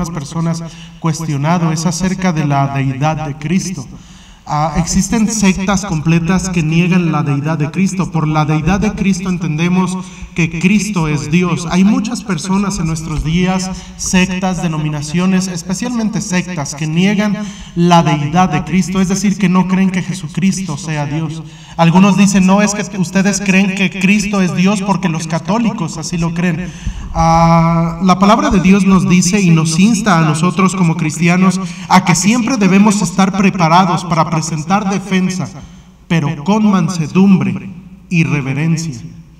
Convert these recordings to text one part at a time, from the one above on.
personas cuestionado es acerca de la deidad de Cristo. Existen sectas completas que niegan la deidad de Cristo. Por la deidad de Cristo entendemos que Cristo es Dios. Hay muchas personas en nuestros días, sectas, denominaciones, especialmente sectas, que niegan la deidad de Cristo, es decir, que no creen que Jesucristo sea Dios. Algunos dicen, no, es que ustedes creen que Cristo es Dios porque los católicos así lo creen. La palabra de Dios nos dice y nos insta a nosotros como cristianos a que siempre debemos estar preparados para presentar defensa, pero con mansedumbre y reverencia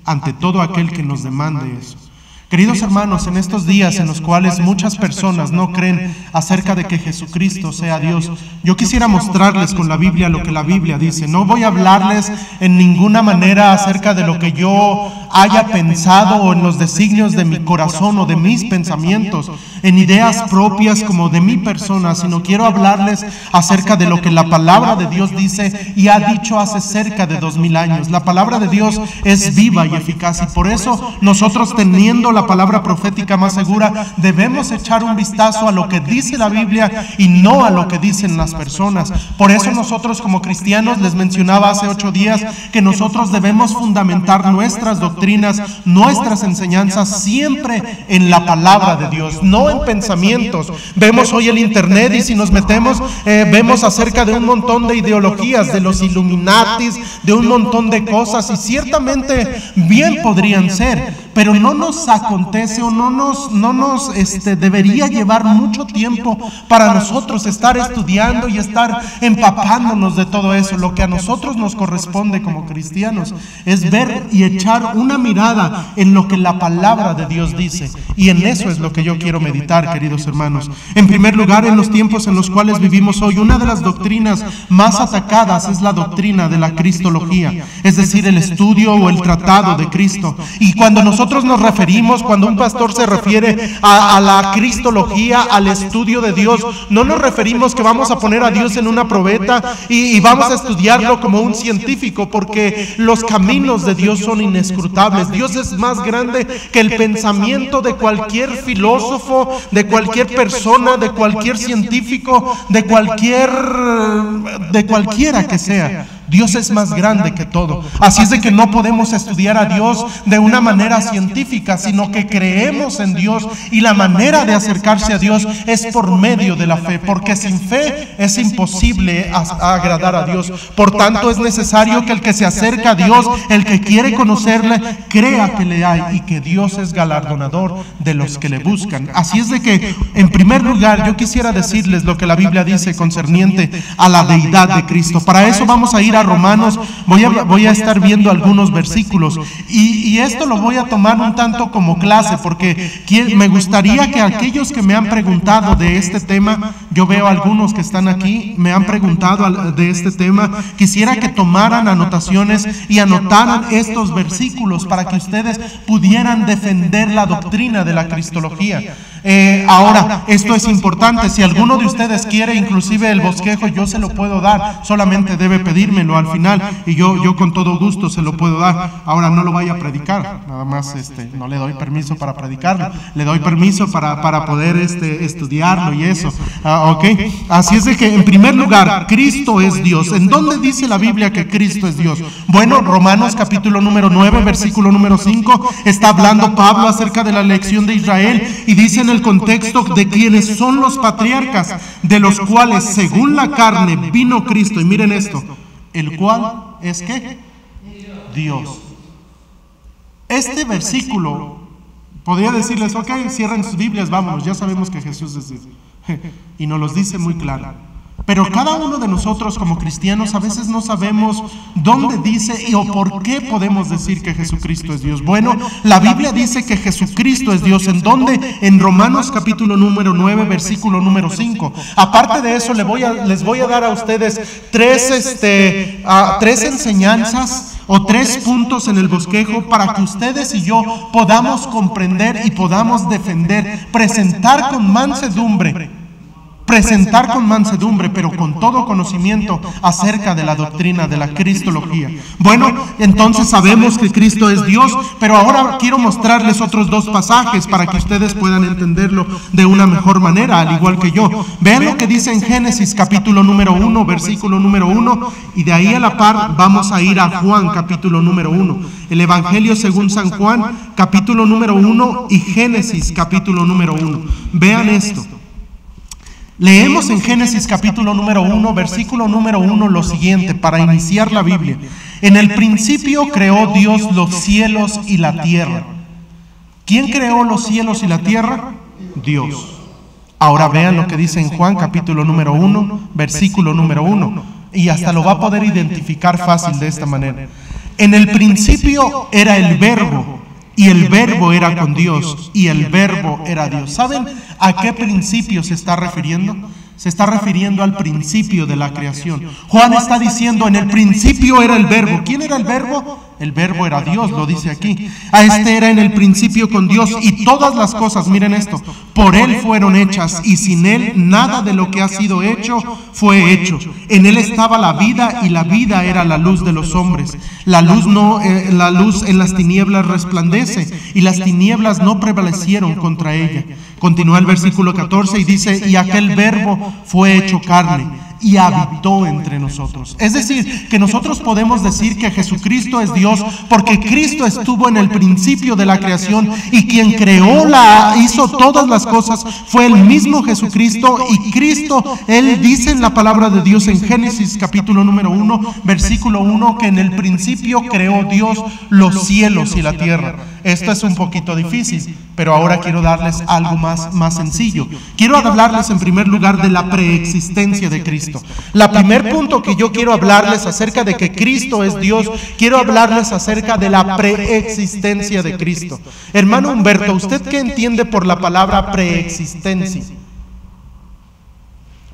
ante todo aquel que nos demande eso. Queridos hermanos, en estos días en los cuales muchas personas no creen acerca de que Jesucristo sea Dios, yo quisiera mostrarles con la Biblia lo que la Biblia dice. No voy a hablarles en ninguna manera acerca de lo que yo haya pensado o en los designios de mi corazón o de mis pensamientos, en ideas propias como de mi persona, sino quiero hablarles acerca de lo que la palabra de Dios dice y ha dicho hace cerca de 2000 años. La palabra de Dios es viva y eficaz, y por eso nosotros, teniendo la palabra profética más segura, debemos echar un vistazo a lo que dice la Biblia y no a lo que dicen las personas. Por eso nosotros como cristianos, les mencionaba hace 8 días que nosotros debemos fundamentar nuestras doctrinas, nuestras enseñanzas siempre en la palabra de Dios, no en pensamientos. Vemos hoy el internet y si nos metemos vemos acerca de un montón de ideologías, de los Illuminatis, de un montón de cosas, y ciertamente bien podrían ser, pero no nos acontece o no nos debería llevar mucho tiempo para nosotros estar estudiando y estar empapándonos de todo eso. Lo que a nosotros nos corresponde como cristianos es ver y echar una mirada en lo que la palabra de Dios dice, y en eso es lo que yo quiero meditar, queridos hermanos. En primer lugar, en los tiempos en los cuales vivimos hoy, una de las doctrinas más atacadas es la doctrina de la cristología, es decir, el estudio o el tratado de Cristo. Y cuando nosotros nos referimos, cuando un pastor se refiere a la cristología, al estudio de Dios, no nos referimos que vamos a poner a Dios en una probeta y vamos a estudiarlo como un científico, porque los caminos de Dios son inescrutables. Dios es más grande que el pensamiento de cualquier filósofo, de cualquier persona, de cualquier científico, de cualquiera que sea. Dios es más grande que todo. Así es de que no podemos estudiar a Dios de una manera científica, sino que creemos en Dios, y la manera de acercarse a Dios es por medio de la fe, porque sin fe es imposible agradar a Dios. Por tanto, es necesario que el que se acerca a Dios, el que quiere conocerle, crea que le hay y que Dios es galardonador de los que le buscan. Así es de que, en primer lugar, yo quisiera decirles lo que la Biblia dice concerniente a la deidad de Cristo. Para eso vamos a ir a Romanos. Voy a estar viendo algunos versículos y esto lo voy a tomar un tanto como clase, porque me gustaría que aquellos que me han preguntado de este tema, yo veo algunos que están aquí, me han preguntado de este tema, quisiera que tomaran anotaciones y anotaran estos versículos para que ustedes pudieran defender la doctrina de la cristología. Ahora, esto es importante. Si alguno de ustedes quiere inclusive el bosquejo, yo se lo puedo dar, solamente debe pedírmelo al final y yo con todo gusto se lo puedo dar. Ahora, no lo vaya a predicar, nada más no le doy permiso para predicarlo, le doy permiso para poder estudiarlo y eso. Ok, así es de que, en primer lugar, Cristo es Dios. ¿En dónde dice la Biblia que Cristo es Dios? Bueno, Romanos capítulo número 9, versículo número 5, está hablando Pablo acerca de la elección de Israel y dice en el contexto de quienes son los patriarcas, de los cuales según la carne vino Cristo. Y miren esto, el cual es ¿qué? Dios. Este versículo podría decirles, ok, cierren sus Biblias, vámonos, ya sabemos que Jesús es Dios. Y nos los dice muy claro. Pero cada uno de nosotros como cristianos a veces no sabemos dónde dice o por qué podemos decir que Jesucristo es Dios. Bueno, la Biblia dice que Jesucristo es Dios. ¿En dónde? En Romanos capítulo número 9, versículo número 5. Aparte de eso, les voy a dar a ustedes tres enseñanzas o 3 puntos en el bosquejo para que ustedes y yo podamos comprender y podamos defender, presentar con mansedumbre presentar con mansedumbre, pero con todo conocimiento acerca de la doctrina de la cristología. Bueno, entonces sabemos que Cristo es Dios, pero ahora quiero mostrarles otros dos pasajes para que ustedes puedan entenderlo de una mejor manera, al igual que yo. Vean lo que dice en Génesis capítulo número 1, versículo número 1, y de ahí a la par vamos a ir a Juan capítulo número 1. El Evangelio según San Juan capítulo número 1 y Génesis capítulo número 1. Vean esto. Leemos en Génesis capítulo número 1, versículo número 1 lo siguiente, para iniciar la Biblia. En el principio creó Dios los cielos y la tierra. ¿Quién creó los cielos y la tierra? Dios. Ahora vean lo que dice en Juan capítulo número 1, versículo número 1. Y hasta lo va a poder identificar fácil de esta manera. En el principio era el Verbo, y el Verbo era con Dios, y el Verbo era Dios. ¿Saben a qué principio se está refiriendo? Se está refiriendo al principio de la creación. Juan está diciendo, en el principio era el Verbo. ¿Quién era el Verbo? El Verbo era Dios, lo dice aquí. A este era en el principio con Dios, y todas las cosas, miren esto, por Él fueron hechas, y sin Él nada de lo que ha sido hecho fue hecho. En Él estaba la vida, y la vida era la luz de los hombres. La luz en las tinieblas resplandece, y las tinieblas no prevalecieron contra ella. Continúa el versículo 14 y dice, y aquel Verbo fue hecho carne y habitó entre nosotros. Es decir, que nosotros podemos decir que Jesucristo es Dios porque Cristo estuvo en el principio de la creación, y quien hizo todas las cosas fue el mismo Jesucristo. Y Cristo, Él dice en la palabra de Dios en Génesis capítulo número 1, versículo 1, que en el principio creó Dios los cielos y la tierra. Esto es un poquito difícil, pero ahora quiero darles algo más sencillo. Quiero hablarles en primer lugar de la preexistencia de Cristo. El primer punto que yo quiero hablarles acerca de que Cristo es Dios, quiero hablarles acerca de la preexistencia de Cristo. Hermano Humberto, ¿usted qué entiende por la palabra preexistencia?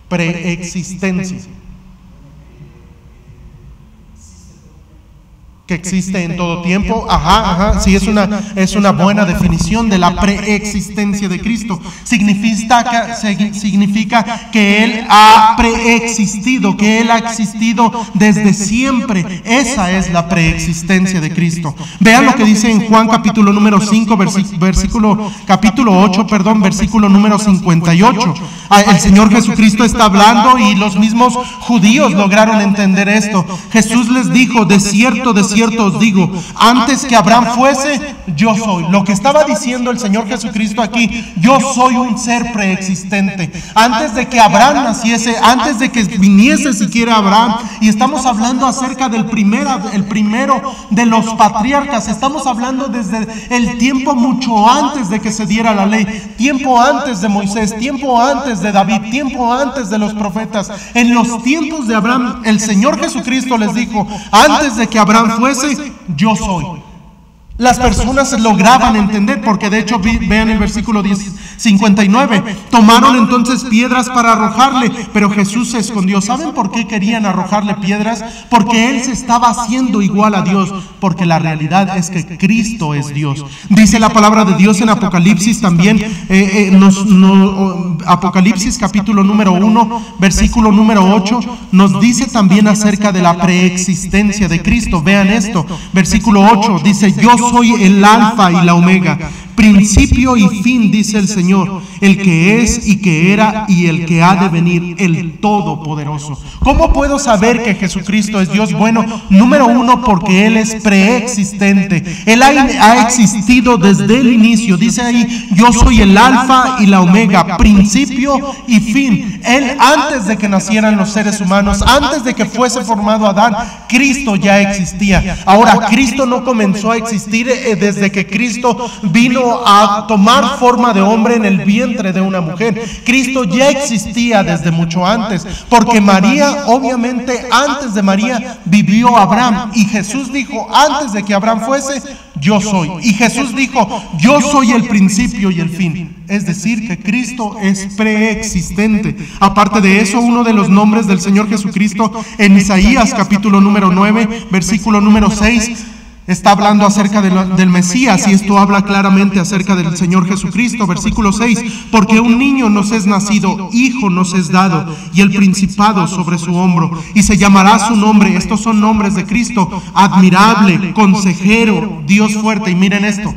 Preexistencia. Que existe en todo tiempo. Sí, es una buena definición de la preexistencia de Cristo. Significa que Él ha preexistido, que Él ha existido desde siempre. Esa es la preexistencia de Cristo. Vean lo que dice en Juan capítulo número 5, capítulo 8, versículo número 58. El Señor Jesucristo está hablando, y los mismos judíos lograron entender esto. Jesús les dijo, de cierto os digo, antes que Abraham fuese, yo soy. Lo que estaba diciendo el Señor Jesucristo aquí, yo soy un ser preexistente. Antes de que Abraham naciese, antes de que viniese siquiera Abraham, y estamos hablando acerca del primero de los patriarcas. Estamos hablando desde el tiempo mucho antes de que se diera la ley, tiempo antes de Moisés, tiempo antes de David, tiempo antes de los profetas. En los tiempos de Abraham, el Señor Jesucristo les dijo, antes de que Abraham fuese, yo soy. Las personas lograban entender, porque de hecho vean el versículo 59, tomaron entonces piedras para arrojarle, pero Jesús se escondió. ¿Saben por qué querían arrojarle piedras? Porque Él se estaba haciendo igual a Dios, porque la realidad es que Cristo es Dios. Dice la palabra de Dios en Apocalipsis también, Apocalipsis capítulo número 1, versículo número 8, nos dice también acerca de la preexistencia de Cristo. Vean esto, versículo 8, dice, yo soy el alfa y la omega, principio y fin, dice el Señor, el que es y que era y el que ha de venir, el Todopoderoso. ¿Cómo puedo saber que Jesucristo es Dios? Bueno, número uno, porque Él es preexistente. Él ha existido desde el inicio. Dice ahí, yo soy el alfa y la omega, principio y fin. Él, antes de que nacieran los seres humanos, antes de que fuese formado Adán, Cristo ya existía. Ahora, Cristo no comenzó a existir desde que Cristo vino a tomar forma de hombre en el vientre de una mujer. Cristo ya existía desde mucho antes, porque María, obviamente antes de María vivió Abraham, y Jesús dijo, antes de que Abraham fuese, yo soy. Y Jesús dijo, yo soy el principio y el fin. Es decir, que Cristo es preexistente. Aparte de eso, uno de los nombres del Señor Jesucristo en Isaías capítulo número 9, versículo número 6, Está hablando acerca del Mesías, y esto habla claramente acerca del Señor Jesucristo. Versículo 6, porque un niño nos es nacido, hijo nos es dado, y el principado sobre su hombro, y se llamará su nombre. Estos son nombres de Cristo: admirable, consejero, Dios fuerte. Y miren esto: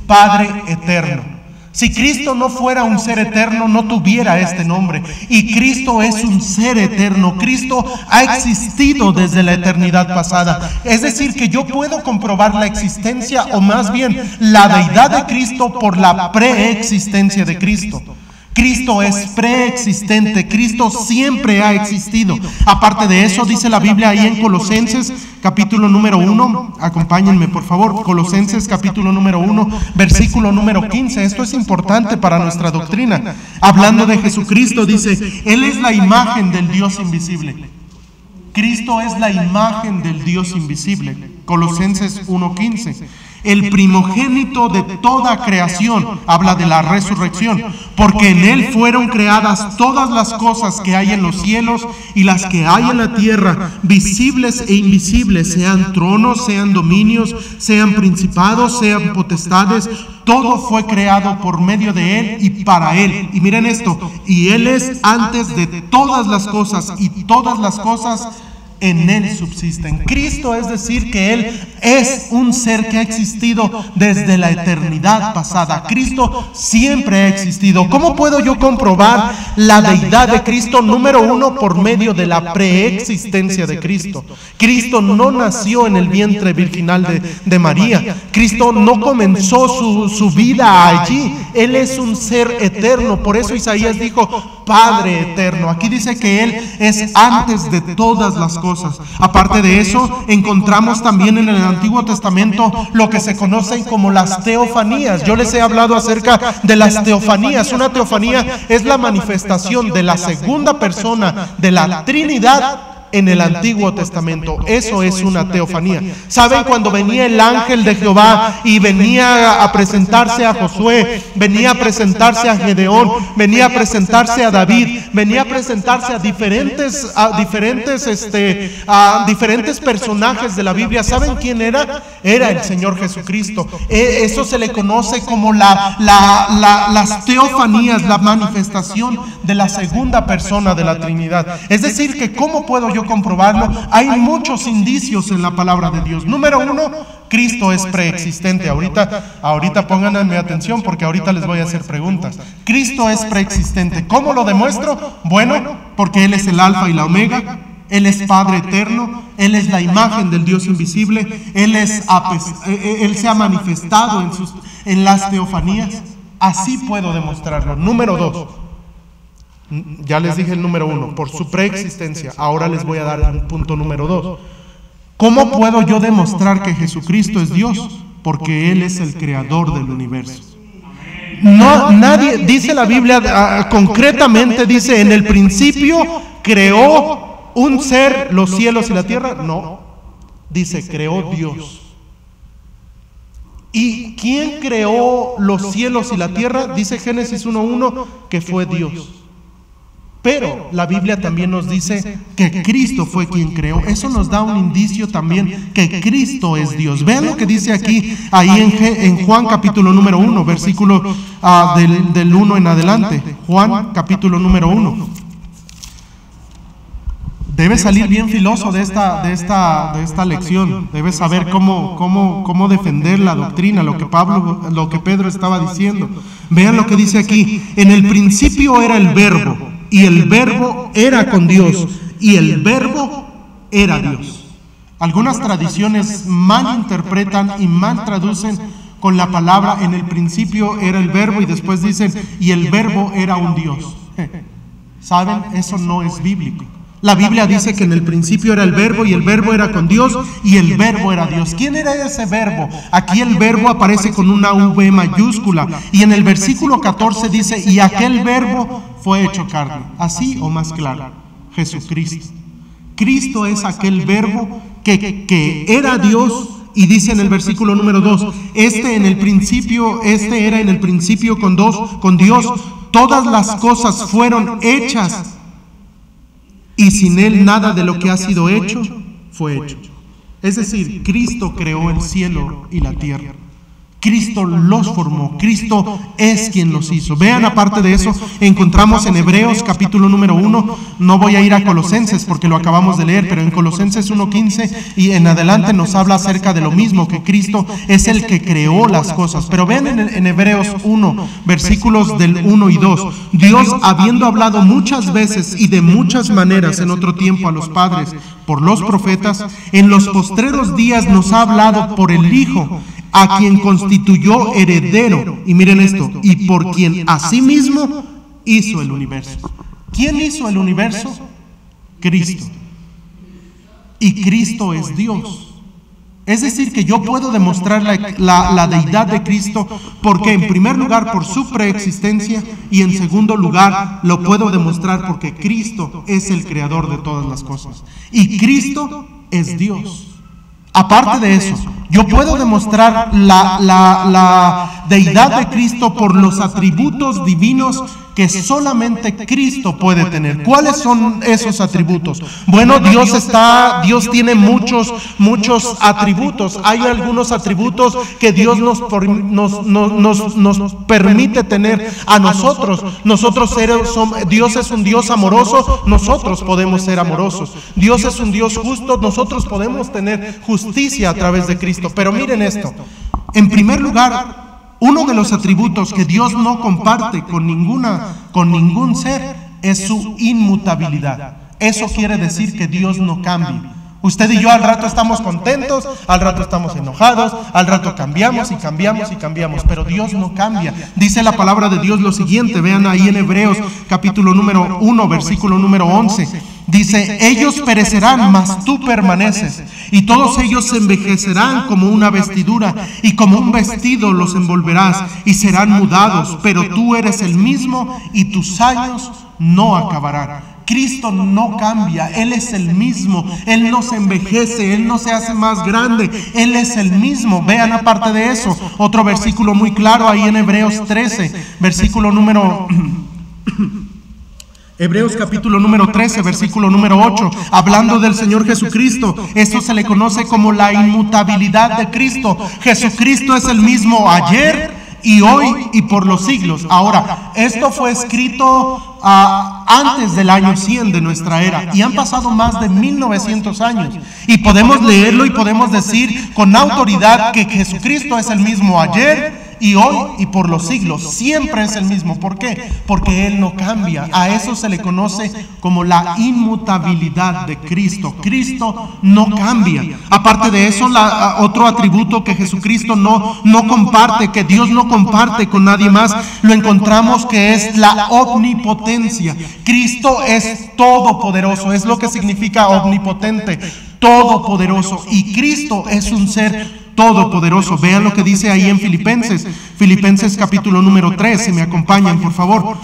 Padre eterno. Si Cristo no fuera un ser eterno, no tuviera este nombre. Y Cristo es un ser eterno. Cristo ha existido desde la eternidad pasada. Es decir, que yo puedo comprobar la existencia, o más bien la deidad de Cristo, por la preexistencia de Cristo. Cristo es preexistente. Cristo siempre ha existido. Aparte de eso, dice la Biblia ahí en Colosenses capítulo número 1, acompáñenme por favor, Colosenses capítulo número 1, versículo número 15. Esto es importante para nuestra doctrina. Hablando de Jesucristo, dice: Él es la imagen del Dios invisible. Cristo es la imagen del Dios invisible. Colosenses 1:15. El primogénito de toda creación, habla de la resurrección, porque en Él fueron creadas todas las cosas que hay en los cielos y las que hay en la tierra, visibles e invisibles, sean tronos, sean dominios, sean principados, sean potestades. Todo fue creado por medio de Él y para Él. Y miren esto: y Él es antes de todas las cosas, y todas las cosas en Él subsisten. Cristo, es decir, que Él es un ser que ha existido desde la eternidad pasada. Cristo siempre ha existido. ¿Cómo puedo yo comprobar la deidad de Cristo? Número uno, por medio de la preexistencia de Cristo. Cristo no nació en el vientre virginal de María. Cristo no comenzó su vida allí. Él es un ser eterno. Por eso Isaías dijo: Padre eterno. Aquí dice que Él es antes de todas las cosas. Aparte de eso, encontramos también en el Antiguo Testamento lo que se conocen como las teofanías. Yo les he hablado acerca de las teofanías. Una teofanía es la manifestación de la segunda persona de la Trinidad en el Antiguo Testamento. Eso es una teofanía. ¿Saben? Cuando venía el ángel de Jehová y venía a presentarse a Josué, venía a presentarse a Gedeón, venía a presentarse a David, venía a presentarse a diferentes personajes de la Biblia. ¿Saben quién era? Era el Señor Jesucristo. Eso se le conoce como las teofanías, la manifestación de la segunda persona de la Trinidad. Es decir, que ¿cómo puedo yo comprobarlo? Hay muchos indicios en la palabra de Dios. Número uno, Cristo es preexistente. Ahorita pónganme atención, porque ahorita les voy a hacer preguntas. Cristo es preexistente. ¿Cómo lo demuestro? Bueno, porque Él es el alfa y la omega. Él es Padre eterno. Él es la imagen del Dios invisible. Él se ha manifestado en las teofanías. Así puedo demostrarlo. Número dos, ya les dije el número uno, por su preexistencia. Ahora les voy a dar el punto número dos. ¿Cómo puedo yo demostrar que Jesucristo es Dios? Porque Él es el creador del universo. No, nadie, dice la Biblia, concretamente dice: en el principio creó un ser los cielos y la tierra. No, dice: creó Dios. ¿Y quién creó los cielos y la tierra? Dice Génesis 1:1 que fue Dios. Pero la Biblia también nos dice que Cristo fue quien creó. Eso nos da un indicio también que Cristo es Dios. Vean lo que dice aquí, ahí en Juan capítulo número 1, versículo del 1 en adelante. Juan capítulo número 1. Debes salir bien filoso de esta lección. Debes saber cómo defender la doctrina, lo que Pedro estaba diciendo. Vean lo que dice aquí: en el principio era el Verbo, y el Verbo era con Dios, y el Verbo era Dios. Algunas tradiciones mal interpretan y mal traducen con la palabra en el principio era el Verbo, y después dicen y el Verbo era un Dios. ¿Saben? Eso no es bíblico. La Biblia dice que en el principio era el Verbo, y el Verbo era con Dios, y el Verbo era Dios. ¿Quién era ese Verbo? Aquí el Verbo aparece con una V mayúscula, y en el versículo 14 dice: y aquel Verbo fue hecho carne. Así o más claro, Jesucristo. Cristo es aquel Verbo que era Dios. Y dice en el versículo número 2: este era en el principio con Dios. Todas las cosas fueron hechas, y sin Él nada de lo que ha sido hecho fue hecho. Es decir, Cristo creó el cielo y la tierra. Cristo los formó, Cristo es quien los hizo. Vean, aparte de eso, encontramos en Hebreos capítulo número 1, no voy a ir a Colosenses porque lo acabamos de leer, pero en Colosenses 1:15 y en adelante nos habla acerca de lo mismo, que Cristo es el que creó las cosas. Pero vean en Hebreos 1, versículos del 1 y 2, Dios, habiendo hablado muchas veces y de muchas maneras en otro tiempo a los padres por los profetas, en los postreros días nos ha hablado por el Hijo, a quien constituyó heredero, y miren esto, y por quien asimismo hizo el universo. ¿Quién hizo el universo? Cristo. Y Cristo es Dios. Es decir, que yo puedo demostrar la deidad de Cristo, porque en primer lugar por su preexistencia, y en segundo lugar lo puedo demostrar porque Cristo es el creador de todas las cosas. Y Cristo es Dios. Aparte de eso, yo puedo demostrar la deidad de Cristo por los atributos divinos que solamente Cristo puede tener. ¿Cuáles son esos atributos? Bueno, Dios tiene muchos atributos. Hay algunos atributos que Dios nos permite tener a nosotros. Dios es un Dios amoroso, nosotros podemos ser amorosos. Dios es un Dios justo, nosotros podemos tener justicia a través de Cristo. Pero miren esto, en primer lugar, uno de los atributos que Dios no comparte con ningún ser es su inmutabilidad. Eso quiere decir que Dios no cambia. Usted y yo al rato estamos contentos, al rato estamos enojados, al rato cambiamos y cambiamos y cambiamos, pero Dios no cambia. Dice la palabra de Dios lo siguiente, vean ahí en Hebreos capítulo número 1, versículo número 11. Dice, ellos perecerán, mas tú permaneces, y todos ellos se envejecerán como una vestidura, y como un vestido los envolverás, y serán mudados, pero tú eres el mismo, y tus años no acabarán. Cristo no cambia, Él es el mismo, Él no se envejece, Él no se hace más grande, Él es el mismo. Vean, aparte de eso, otro versículo muy claro ahí en Hebreos 13, versículo número... Hebreos capítulo número 13, versículo número 8, hablando del Señor Jesucristo. Esto se le conoce como la inmutabilidad de Cristo. Jesucristo es el mismo ayer y hoy y por los siglos. Ahora, esto fue escrito antes del año 100 de nuestra era, y han pasado más de 1900 años, y podemos leerlo y podemos decir con autoridad que Jesucristo es el mismo ayer y hoy y por los siglos. Siempre es el mismo. ¿Por qué? Porque Él no cambia. A eso se le conoce como la inmutabilidad de Cristo. Cristo no cambia. Aparte de eso, otro atributo que Jesucristo no comparte, que Dios no comparte con nadie más, lo encontramos que es la omnipotencia. Cristo es todopoderoso. Es lo que significa omnipotente, todopoderoso. Y Cristo es un ser todopoderoso. Vean lo que dice ahí en Filipenses capítulo número 3, si me acompañan por favor.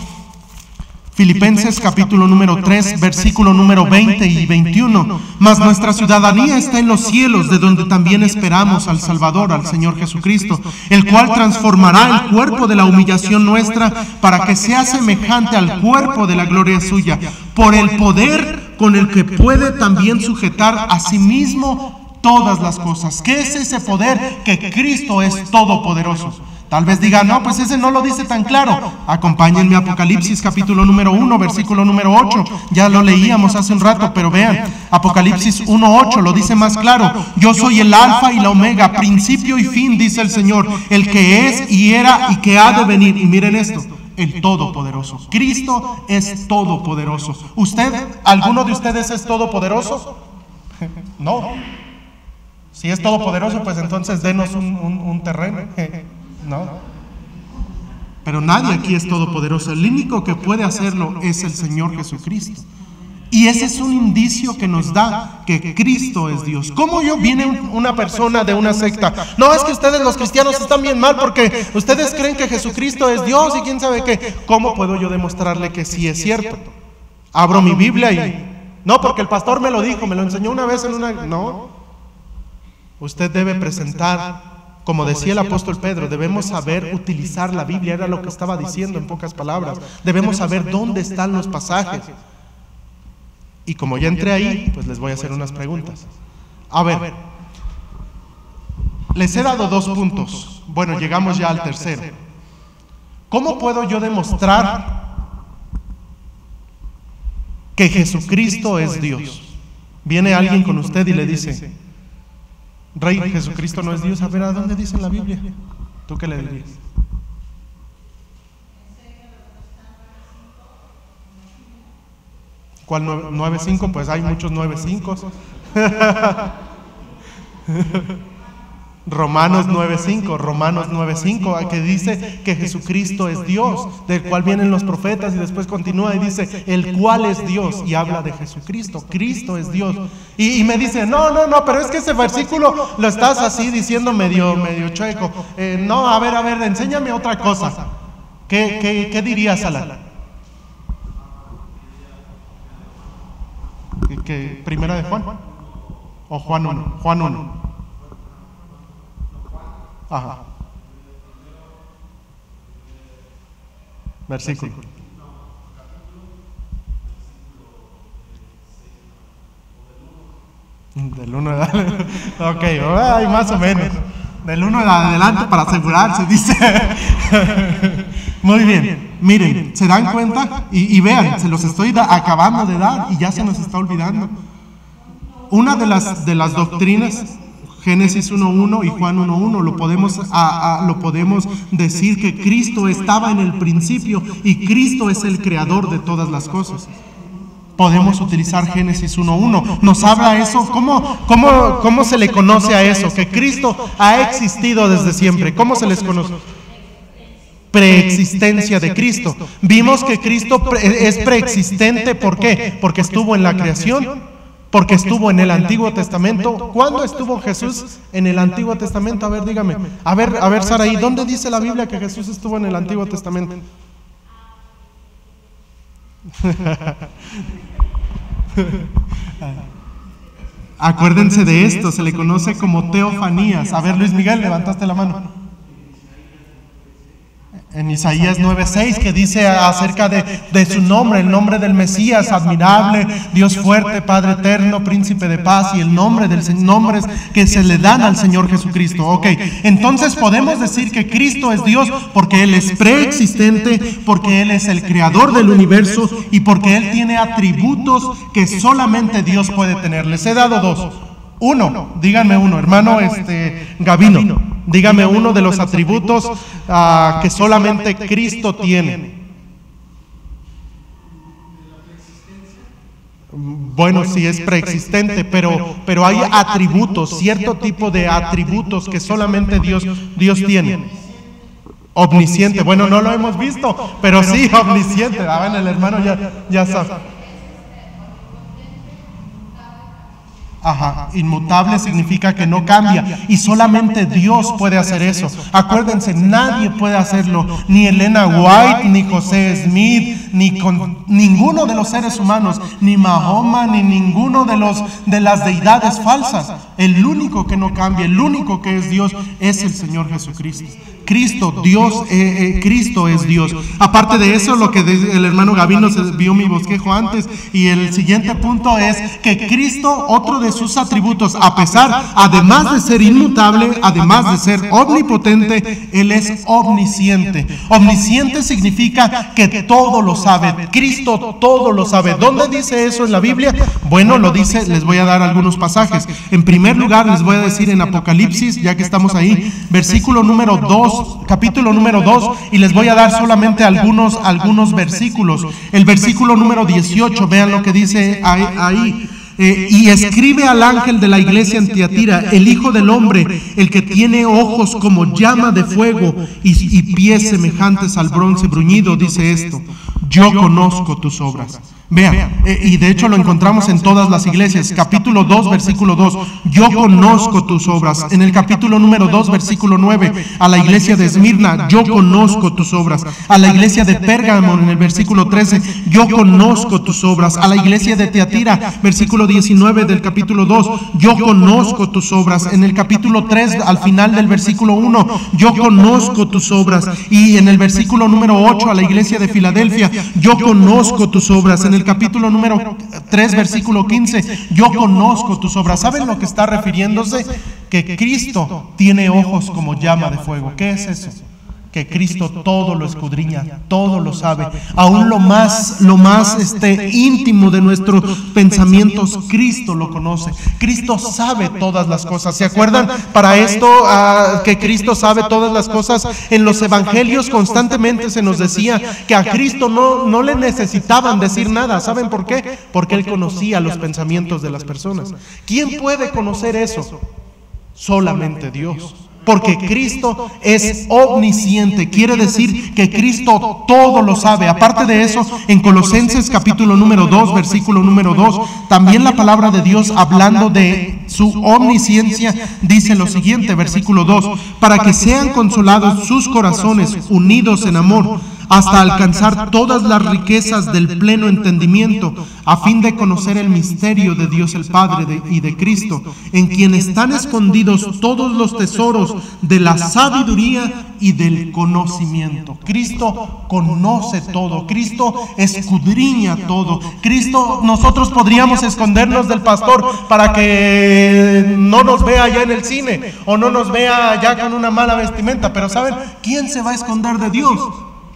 Filipenses capítulo número 3, versículo número 20 y 21. Mas nuestra ciudadanía está en los cielos, de donde también esperamos al Salvador, al Señor Jesucristo, el cual transformará el cuerpo de la humillación nuestra para que sea semejante al cuerpo de la gloria suya, por el poder con el que puede también sujetar a sí mismo todas las cosas. ¿Qué es ese poder? Que Cristo es todopoderoso. Tal vez digan, no, pues ese no lo dice tan claro. Acompáñenme a Apocalipsis capítulo número 1, versículo número 8. Ya lo leíamos hace un rato, pero vean, Apocalipsis 1:8 lo dice más claro. Yo soy el alfa y la omega, principio y fin, dice el Señor, el que es y era y que ha de venir. Y miren esto, el todopoderoso. Cristo es todopoderoso. ¿Alguno de ustedes es todopoderoso? No. Si es todopoderoso, pues entonces denos un terreno. No. Pero nadie aquí es todopoderoso. El único que puede hacerlo es el Señor Jesucristo. Y ese es un indicio que nos da que Cristo es Dios. ¿Cómo viene una persona de una secta? No, es que ustedes los cristianos están bien mal porque ustedes creen que Jesucristo es Dios y quién sabe qué. ¿Cómo puedo yo demostrarle que sí es cierto? Abro mi Biblia y... No, porque el pastor me lo dijo, me lo enseñó una vez en una... No. Usted debe presentar... Como decía el apóstol Pedro, debemos saber utilizar la Biblia, era lo que estaba diciendo en pocas palabras. Debemos saber dónde están los pasajes. Y como ya entré ahí, pues les voy a hacer unas preguntas. A ver, Les he dado 2 puntos. Bueno, llegamos ya al tercero. ¿Cómo puedo yo demostrar que Jesucristo es Dios? Viene alguien con usted y le dice: Rey, Jesucristo no es Dios. A ver, ¿a dónde dice en la Biblia? ¿Tú qué le dirías? ¿Cuál 9:5? Pues hay muchos 9:5. Romanos 9:5, que dice que Jesucristo es Dios, del cual vienen los profetas, y después continúa y dice, el cual es Dios, y habla de Jesucristo. Cristo es Dios. Y me dice, no, pero es que ese versículo lo estás así diciendo medio chueco. No, a ver, enséñame otra cosa. ¿Qué dirías, Alan? ¿Que Primera de Juan? ¿O Juan 1? Juan 1. Ajá. Versículo. Del 1 de adelante. Ok, ay, más o menos. Del 1 de adelante para asegurarse, dice. Muy bien. Miren, ¿se dan cuenta? Y vean, se los estoy acabando de dar y ya se nos está olvidando. Una de las doctrinas, Génesis 1:1 y Juan 1:1, lo podemos decir que Cristo estaba en el principio y Cristo es el creador de todas las cosas. Podemos utilizar Génesis 1:1. Nos habla eso. ¿Cómo se le conoce a eso? Que Cristo ha existido desde siempre. ¿Cómo se les conoce? Preexistencia de Cristo. Vimos que Cristo es preexistente. ¿Por qué? Porque estuvo en la creación. Porque estuvo en el Antiguo Testamento. ¿Cuándo estuvo Jesús en el Antiguo Testamento? A ver, dígame. A ver, Saraí, ¿dónde dice la Biblia que Jesús estuvo en el Antiguo Testamento? Acuérdense de esto, se le conoce como teofanías. A ver, Luis Miguel, levantaste la mano. En Isaías 9:6, que dice acerca de su nombre, el nombre del Mesías, admirable, Dios fuerte, Padre eterno, príncipe de paz, y el nombre de los nombres que se le dan al Señor Jesucristo. Ok, entonces podemos decir que Cristo es Dios porque Él es preexistente, porque Él es el creador del universo y porque Él tiene atributos que solamente Dios puede tener. Les he dado 2. Díganme uno, hermano Gavino, dígame uno de los atributos que solamente Cristo tiene. Bueno, sí es preexistente, pero hay atributos, cierto tipo de atributos que solamente Dios tiene. Omnisciente, bueno, no lo hemos visto, pero sí, omnisciente. Bueno, el hermano ya sabe. Ajá, inmutable significa que no cambia y solamente Dios puede hacer eso. Acuérdense, nadie puede hacerlo, ni Elena White, ni José Smith, ni con ninguno de los seres humanos, ni Mahoma, ni ninguno de las deidades falsas. El único que no cambia, el único que es Dios es el Señor Jesucristo. Cristo es Dios. Aparte de eso, lo que el hermano Gavino se vio mi bosquejo antes, y el siguiente punto es que Cristo, otro de sus atributos, además de ser inmutable, además de ser omnipotente, Él es omnisciente. Omnisciente significa que todo lo sabe. Cristo todo lo sabe. ¿Dónde dice eso en la Biblia? Bueno, lo dice, les voy a dar algunos pasajes. En primer lugar, les voy a decir en Apocalipsis, ya que estamos ahí, versículo número 2, capítulo número 2, y les voy a dar solamente algunos versículos. El versículo número 18, vean lo que dice ahí. Y escribe al ángel de la iglesia en Tiatira, el Hijo del Hombre, el que tiene ojos como llama de fuego y pies semejantes al bronce bruñido, dice esto: yo conozco tus obras. Vean, y de hecho lo encontramos en todas las iglesias. Capítulo 2, versículo 2, yo conozco tus obras. En el capítulo número 2, versículo 9, a la iglesia de Esmirna, yo conozco tus obras. A la iglesia de Pérgamo, en el versículo 13, yo conozco tus obras. A la iglesia de Tiatira, versículo 19 del capítulo 2, yo conozco tus obras. En el capítulo 3, al final del versículo 1, yo conozco tus obras. Y en el versículo número 8, a la iglesia de Filadelfia, yo conozco tus obras. En el el capítulo número 3, versículo 15, yo conozco tus obras. ¿Saben lo que está refiriéndose? Que Cristo tiene ojos como llama de fuego. ¿Qué es eso? Que Cristo todo lo escudriña, todo lo sabe, aún lo más íntimo de nuestros pensamientos, Cristo lo conoce. Cristo sabe todas las cosas. ¿Se acuerdan? Para esto, que Cristo sabe todas las cosas, en los evangelios constantemente se nos decía que a Cristo no le necesitaban decir nada. ¿Saben por qué? Porque Él conocía los pensamientos de las personas. ¿Quién puede conocer eso? Solamente Dios. Porque Cristo es omnisciente, quiere decir que Cristo todo lo sabe. Aparte de eso, en Colosenses capítulo número 2, versículo número 2, también la palabra de Dios, hablando de su omnisciencia, dice lo siguiente, versículo 2, para que sean consolados sus corazones, unidos en amor, hasta alcanzar todas las riquezas del pleno entendimiento, a fin de conocer el misterio de Dios el Padre y de Cristo, en quien están escondidos todos los tesoros de la sabiduría y del conocimiento. Cristo conoce todo, Cristo escudriña todo. Cristo, nosotros podríamos escondernos del pastor para que no nos vea allá en el cine, o no nos vea allá con una mala vestimenta, pero ¿saben? ¿Quién se va a esconder de Dios?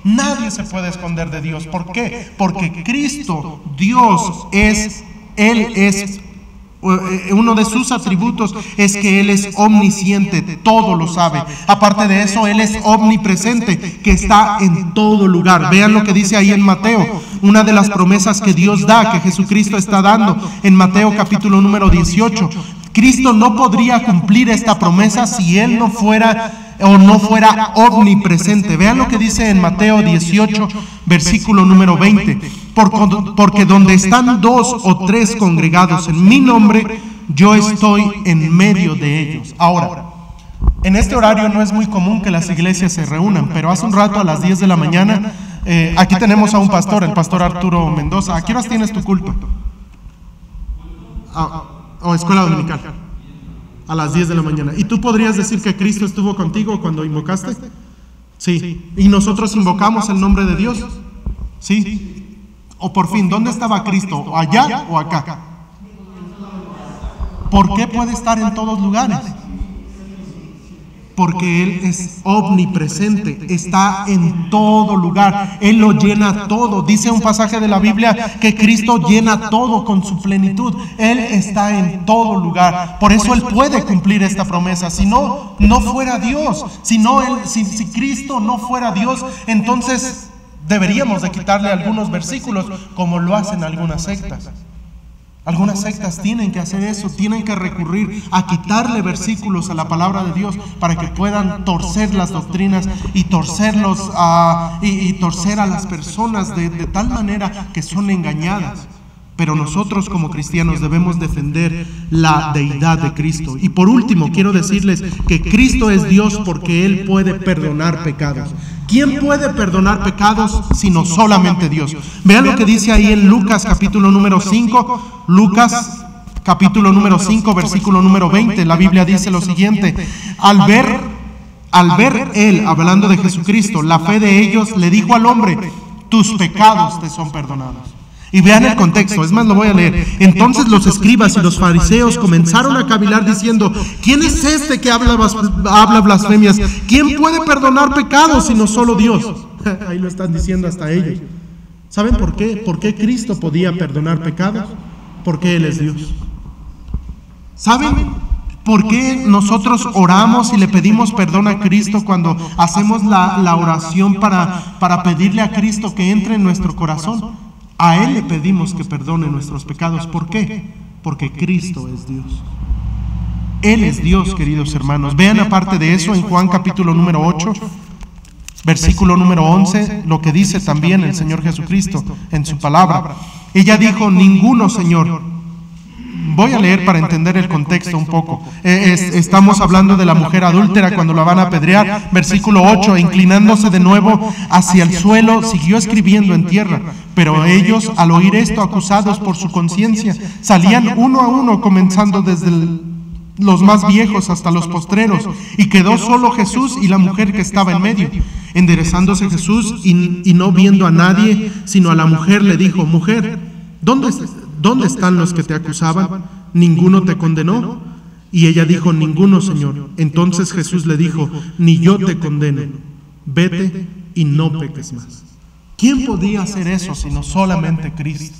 Nadie se puede esconder de Dios. ¿Por qué? Porque Cristo, Dios, Él es, uno de sus atributos es que Él es omnisciente, todo lo sabe. Aparte de eso, Él es omnipresente, que está en todo lugar. Vean lo que dice ahí en Mateo, una de las promesas que Dios da, que Jesucristo está dando, en Mateo capítulo número 18. Cristo no podría cumplir esta promesa si Él no fuera omnipresente. Vean lo que dice en Mateo 18, versículo número 20. Porque donde están 2 o 3 congregados en mi nombre, yo estoy en medio de ellos. Ahora, en este horario no es muy común que las iglesias se reúnan, pero hace un rato, a las 10 de la mañana, aquí tenemos a un pastor, el pastor Arturo Mendoza. ¿A qué horas tienes tu culto? O escuela dominical. A las 10 de la mañana. ¿Y tú podrías decir que Cristo estuvo contigo cuando invocaste? Sí. ¿Y nosotros invocamos el nombre de Dios? Sí. O por fin, ¿dónde estaba Cristo? ¿O allá o acá? ¿Por qué puede estar en todos lugares? Porque Él es omnipresente, está en todo lugar, Él lo llena todo. Dice un pasaje de la Biblia que Cristo llena todo con su plenitud. Él está en todo lugar, por eso Él puede cumplir esta promesa. Si no fuera Dios, si Cristo no fuera Dios, entonces deberíamos de quitarle algunos versículos, como lo hacen algunas sectas. Algunas sectas tienen que hacer eso, tienen que recurrir a quitarle versículos a la palabra de Dios para que puedan torcer las doctrinas y torcer a las personas de tal manera que son engañadas. Pero nosotros como cristianos debemos defender la deidad de Cristo. Y por último, quiero decirles que Cristo es Dios porque Él puede perdonar pecados. ¿Quién puede perdonar pecados sino solamente Dios? Vean lo que dice ahí en Lucas capítulo número 5. Lucas capítulo número 5, versículo número 20. La Biblia dice lo siguiente: Al ver Él, hablando de Jesucristo, la fe de ellos, le dijo al hombre: tus pecados te son perdonados. Y vean el contexto, es más, lo voy a leer. Entonces los escribas y los fariseos comenzaron a cavilar diciendo: ¿quién es este que habla blasfemias? ¿Quién puede perdonar pecados sino solo Dios? Ahí lo están diciendo hasta ellos. ¿Saben por qué? ¿Por qué Cristo podía perdonar pecados? Porque Él es Dios. ¿Saben por qué nosotros oramos y le pedimos perdón a Cristo cuando hacemos la oración para pedirle a Cristo que entre en nuestro corazón? A Él le pedimos que perdone nuestros pecados. ¿Por qué? Porque Cristo es Dios. Él es Dios, queridos hermanos. Vean aparte de eso en Juan capítulo número 8, versículo número 11, lo que dice también el Señor Jesucristo en su palabra. Ella dijo: ninguno, Señor. Voy a leer para entender el contexto un poco. Estamos hablando de la mujer adúltera cuando la van a apedrear. Versículo 8, inclinándose de nuevo hacia el suelo, siguió escribiendo en tierra. Pero ellos, al oír esto, acusados por su conciencia, salían uno a uno, comenzando desde los más viejos hasta los postreros, y quedó solo Jesús y la mujer que estaba en medio. Enderezándose Jesús y no viendo a nadie, sino a la mujer, le dijo: mujer, ¿Dónde están los que te acusaban? ¿Ninguno te condenó? Y ella dijo, ninguno, Señor. Entonces Jesús le dijo, ni yo te condeno. Vete y no peques más. ¿Quién podía hacer eso sino solamente Cristo?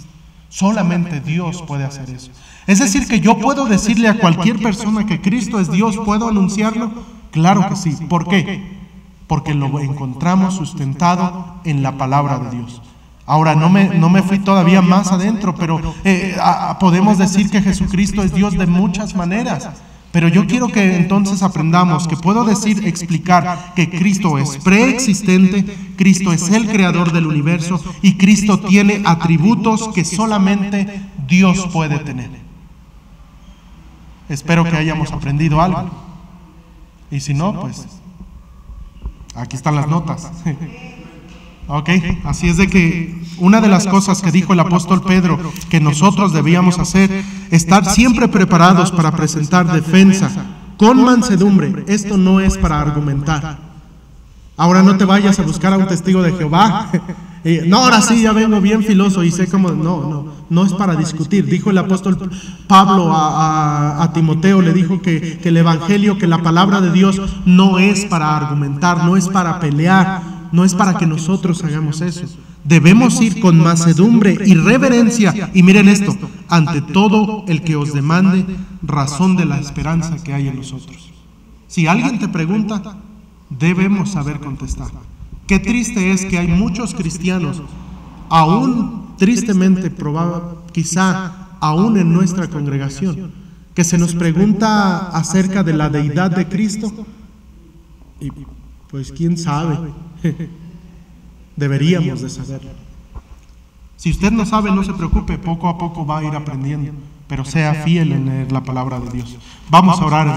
Solamente Dios puede hacer eso. Es decir, que yo puedo decirle a cualquier persona que Cristo es Dios, ¿puedo anunciarlo? Claro que sí. ¿Por qué? Porque lo encontramos sustentado en la palabra de Dios. Ahora, no me fui todavía más adentro, pero podemos decir que Jesucristo es Dios de muchas maneras. Pero yo quiero que entonces aprendamos que puedo explicar que Cristo es preexistente, Cristo es el creador del universo y Cristo tiene atributos que solamente Dios puede tener. Espero que hayamos aprendido algo. Y si no, pues aquí están las notas. Ok, así es de que una de las cosas que dijo el apóstol Pedro que nosotros debíamos hacer, estar siempre preparados para presentar defensa con mansedumbre. Esto no es para argumentar. Ahora no te vayas a buscar a un testigo de Jehová. No, ahora sí, ya vengo bien filoso y sé cómo. No es para discutir. Dijo el apóstol Pablo a Timoteo, le dijo que el evangelio, que la palabra de Dios no es para argumentar, no es para pelear. No es para que nosotros hagamos eso. Debemos ir con mansedumbre y reverencia. Y miren esto, ante todo el que os demande razón de la esperanza que hay en nosotros. Si alguien te pregunta, debemos saber contestar. Qué triste es que hay muchos cristianos, aún tristemente, quizá aún en nuestra congregación, que se nos pregunta acerca de la deidad de Cristo. Y pues quién sabe. Deberíamos de saberlo. Si usted no sabe, no se preocupe, poco a poco va a ir aprendiendo, pero sea fiel en leer la palabra de Dios. Vamos a orar.